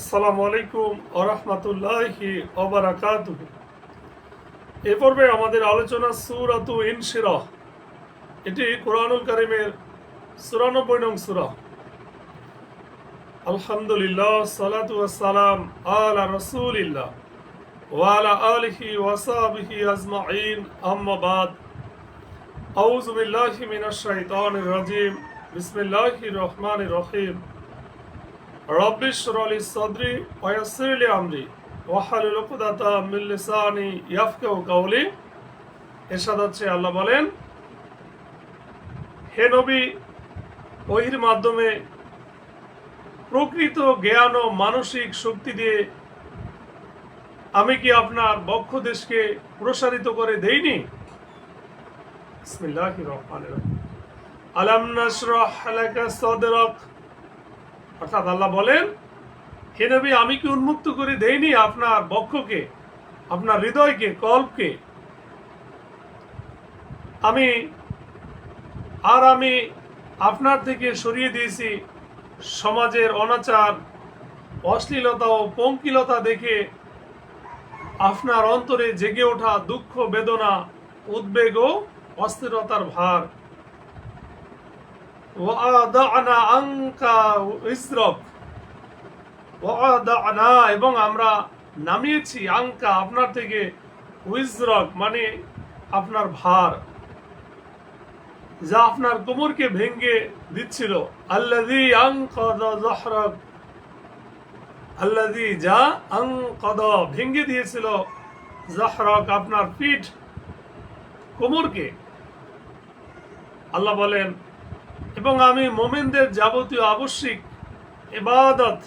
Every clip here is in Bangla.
আসসালামু আলাইকুম ওয়া রাহমাতুল্লাহি ওয়া বারাকাতুহু। এ পর্বে আমাদের আলোচনা সূরাতু ইনশিরাহ। এটি কোরআনুল কারীমের ৯৪ নং সূরা। আলহামদুলিল্লাহ, সালাতু ওয়াস সালাম আলা রাসূলিল্লাহ ওয়া আলা আলিহি ওয়া সাহবিহি আজমাইন, আম্মা বাদ। আউযু বিল্লাহি মিনাশ শাইতানির রাজীম। বিসমিল্লাহির রহমানির রহিম। রব্বি ইশরাহ লি সাদরি ওয়া ইয়াসসির লি আমরি ওয়াহলুল উকদাতাম মিন লিসানি ইয়াফকাহু কাওলি। এরশাদ হচ্ছে, আল্লাহ বলেন, হে নবী, ওহির মাধ্যমে প্রকৃত জ্ঞান ও মানসিক শক্তি দিয়ে আমি কি আপনার বক্ষ দেশকে প্রসারিত করে দেইনি? বিসমিল্লাহির রহমানির রহিম। আলাম নাশরাহ লাকা সাদরাক। অর্থাৎ আল্লাহ বলেন, হে নবী, আমি কি উন্মুক্ত করে দেইনি আপনার বক্ষকে, আপনার হৃদয়কে, কল্পকে? আমি আপনার থেকে সরিয়ে দিয়েছি সমাজের অনাচার, অশ্লীলতা ও পঙ্কিলতা দেখে আপনার অন্তরে জেগে ওঠা দুঃখ, বেদনা, উদ্বেগ ও অস্থিরতার ভার। ওয়াদানা আনকা ইসরক। এবং আমরা নামিয়েছি আঙ্কা, আপনার থেকে, উইজরক মানে আপনার ভার, যা আপনার কোমরকে ভেঙে দিচ্ছিল। আল্লাযী আনকাযা যহরাক। আল্লাযী, যা, আনকাযা ভেঙে দিয়েছিল, যহরাক আপনার পিঠ, কোমরকে। আল্লাহ বলেন, এবং আমি মুমিনদের যাবতীয় আবশ্যিক ইবাদত,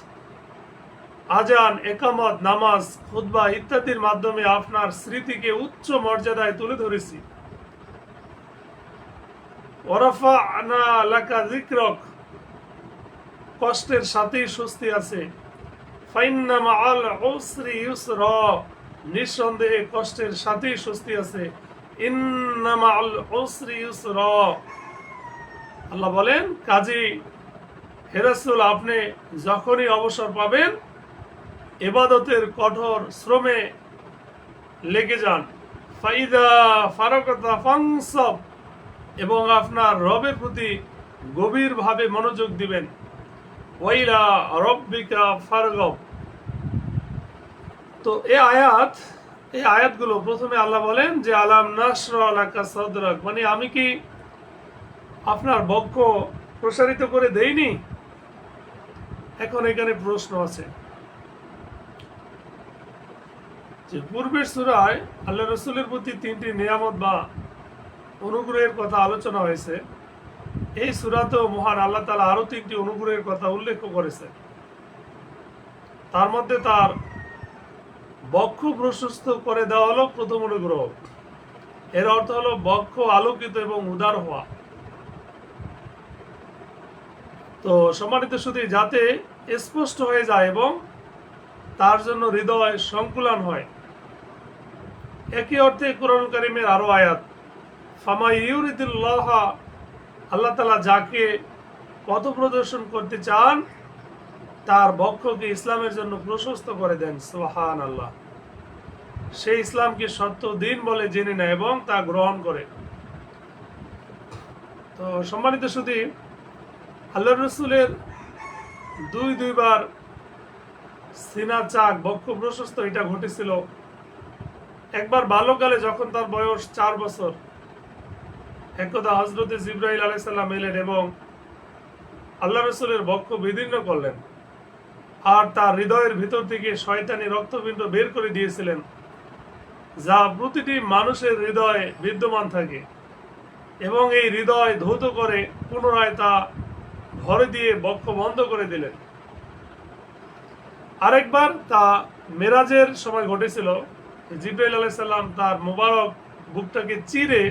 আজান, একামত, নামাজ, খুতবা ইত্যাদির মাধ্যমে আপনার স্মৃতিকে উচ্চ মর্যাদায় তুলে ধরেছি। ওয়ারাফা'না লাকা যিকরাক। কষ্টের সাথেই স্বস্তি আছে। ফাইন্না মাআল উসরি ইউসরা। নিঃসন্দেহে কষ্টের সাথেই স্বস্তি আছে। ইন্না মাআল উসরি ইউসরা। আল্লাহ বলেন, কাজী হে রাসূল, আপনি যখনই অবসর পাবেন ইবাদতের কঠোর শ্রমে লেগে যান। ফাইদা ফারাকাতা ফানসাব। এবং আপনার রবের প্রতি গভীরভাবে মনোযোগ দিবেন। ওয়াইলা রব্বিকা ফারগাব। তো এই আয়াতগুলো প্রথমে আল্লাহ বলেন যে আলাম নাশরাহ লাকা সাদরাক, মানে আমি কি আপনার বক্ষ প্রসারিত করে দেইনি? এখন এখানে প্রশ্ন আছে যে পূর্বের সূরায় আল্লাহ রাসূলের প্রতি 3টি নিয়ামত বা অনুগ্রহের কথা আলোচনা হয়েছে। এই সূরাতেও মহান আল্লাহ তাআলা আরো 3টি অনুগ্রহের কথা উল্লেখ করেছে। তার মধ্যে তার বক্ষ প্রশস্ত করে দেওয়া হলো প্রথম অনুগ্রহ। এর অর্থ হলো বক্ষ আলোকিত এবং উদার হওয়া। তো সম্মানিত শুধু যাতে স্পষ্ট হয়ে যায় এবং তার জন্য হৃদয় সংকুলান হয়। একই অর্থে কোরআন কারীমের আরো আয়াত, ফামা ইউরিদুল্লাহ, আল্লাহ তাআলা যাকে পথ প্রদর্শন করতে চান তার বক্ষকে ইসলামের জন্য প্রশস্ত করে দেন। সুবহানাল্লাহ। সেই ইসলামকে সত্য দিন বলে জেনে নেয় এবং তা গ্রহণ করে। তো সম্মানিত শুধু আল্লাহ রসুলের দুইবার সিনা চাক, বক্ষ প্রশস্ত, এটা ঘটেছিল। একবার বাল্যকালে যখন তার বয়স 4 বছর, একদা হযরতে জিবরাইল আলাইহিস সালাম এলেন এবং আল্লাহ রসুলের বক্ষ বিদীর্ণ করলেন আর তার হৃদয়ের ভিতর থেকে শয়তানি রক্তপিণ্ড বের করে দিয়েছিলেন, যা প্রতিটি মানুষের হৃদয়ে বিদ্যমান থাকে, এবং এই হৃদয় ধৌত করে পুনরায় তা ভরে দিয়ে বক্ষ বন্ধ করে দিলেন। আরেকবার তা মেরাজের সময় ঘটেছিল। জিবরাইল আলাইহিস সালাম তার মোবারক বুকটাকে চিরে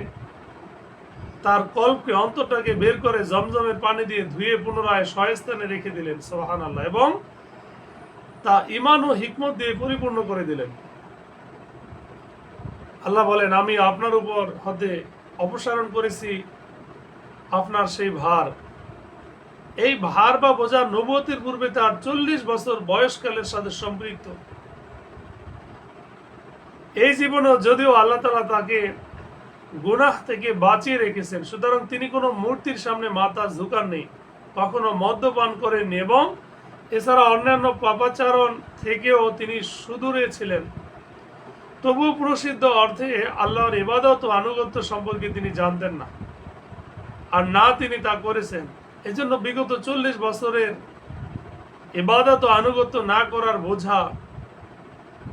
তার কল্পকে, অন্তরটাকে বের করে জমজমের পানি দিয়ে ধুয়ে পুনরায় স্বস্থানে রেখে দিলেন। সুবহানাল্লাহ। এবং তা ঈমান ও হিকমত দিয়ে পরিপূর্ণ করে দিলেন। আল্লাহ বলেন, আমি আপনার উপর হতে অপসারণ করেছি আপনার সেই ভার, এই ভার বা বোঝা নবুয়তের পূর্বে তার 40 বছর বয়সকালের সাথে সম্পৃক্ত। এই জীবনে যদিও আল্লাহ তাআলা তাকে গুনাহ থেকে বাঁচিয়ে রেখেছেন, সুতরাং তিনি কোনো মূর্তির সামনে মাথা ঝুঁকাননি, কখনো মদ্যপান করেননি এবং এছাড়া অন্যান্য পাপাচারণ থেকেও তিনি সুদূরে ছিলেন। তবুও প্রসিদ্ধ অর্থে আল্লাহর ইবাদত ও আনুগত্য সম্পর্কে তিনি জানতেন না, আর না তিনি তা করেছেন। এজন্য বিগত 40 বছরের ইবাদত ও আনুগত্য না করার বোঝা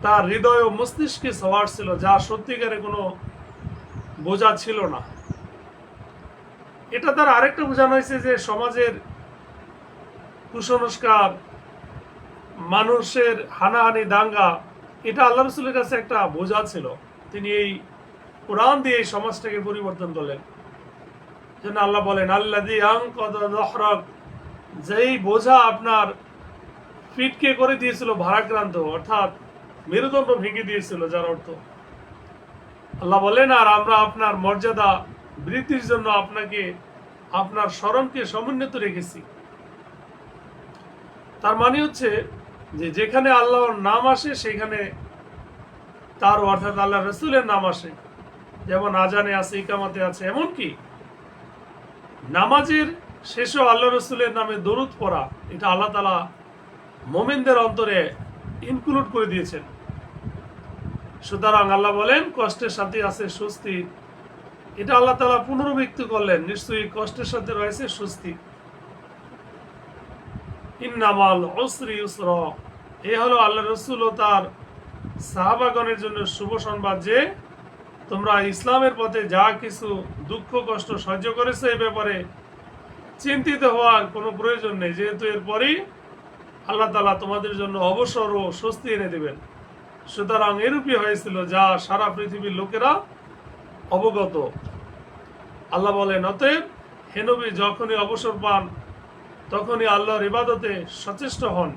তার হৃদয় ও মস্তিষ্কে সওয়ার ছিল, যা সত্যিকারে কোনো বোঝা ছিল না। এটা তার আরেকটা বোঝানো হয়েছে যে সমাজের কুসংস্কার, মানুষের হানাহানি, দাঙ্গা, এটা আল্লাহ রসুলের কাছে একটা বোঝা ছিল। তিনি এই কোরআন দিয়ে এই সমাজটাকে পরিবর্তন করলেন। যেন আল্লাহ বলেন আল্লাযী আনকাযা যহরাক, যেই বোঝা আপনার পিঠকে করে দিয়েছিল ভারাক্রান্ত, অর্থাৎ মেরুদণ্ড ভেঙে দিয়েছিল, যার অর্থ আল্লাহ বলেন আর আমরা আপনার মর্যাদা বৃদ্ধির জন্য আপনাকে, আপনার স্মরণকে সমুন্নত রেখেছি। তার মানে হচ্ছে যে যেখানে আল্লাহর নাম আসে সেখানে তার, অর্থাৎ আল্লাহ রসুলের নাম আসে। যেমন আজানে আছে, ইকামাতে আছে, এমনকি নামাজের শেষেও আল্লাহ রসুলের নামে দরুদ পড়া, এটা আল্লাহ তাআলা মুমিনদের অন্তরে ইনক্লুড করে দিয়েছেন। সুতরাং আল্লাহ বলেন কষ্টের সাথে আছে স্বস্তি, এটা আল্লাহ তাআলা পুনরাবৃত্তি করলেন, নিশ্চয়ই কষ্টের সাথে রয়েছে স্বস্তি। ইন্নামাল উসরি ইউসরা, এ হলো আল্লাহ রসুল ও তার সাহাবাগণের জন্য শুভ সংবাদ যে তোমরা ইসলামের পথে যা কিছু দুঃখ কষ্ট সহ্য করেছো, এই ব্যাপারে চিন্তিত হওয়ার কোনো প্রয়োজন নেই, যেহেতু এরপরই আল্লাহ তাআলা তোমাদের জন্য অবসর ও স্বস্তি এনে দেবেন। সুতরাং এরূপই হয়েছিল যা সারা পৃথিবীর লোকেরা অবগত। আল্লাহ বলেন অতএব হে নবী, যখনই অবসর পান তখনই আল্লাহর ইবাদতে সচেষ্ট হন,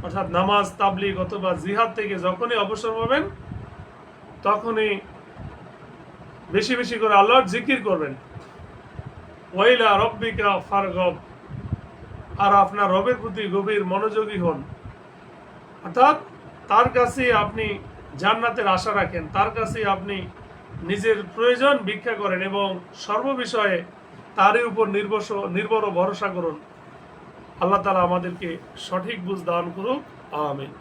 অর্থাৎ নামাজ, তাবলিগ অথবা জিহাদ থেকে যখনই অবসর পাবেন তখনই বেশি বেশি করে আল্লাহর জিকির করবেন। ওয়াইলা রব্বিকা ফারগব, আর আপনার রবের প্রতি গভীর মনোযোগী হন, অর্থাৎ তার কাছে আপনি জান্নাতের আশা রাখেন, তার কাছে আপনি নিজের প্রয়োজন ভিক্ষা করেন এবং সর্ববিষয়ে তারই উপর নির্ভর ও ভরসা করুন। আল্লাহ তাআলা আমাদেরকে সঠিক বুঝ দান করুক। আমিন।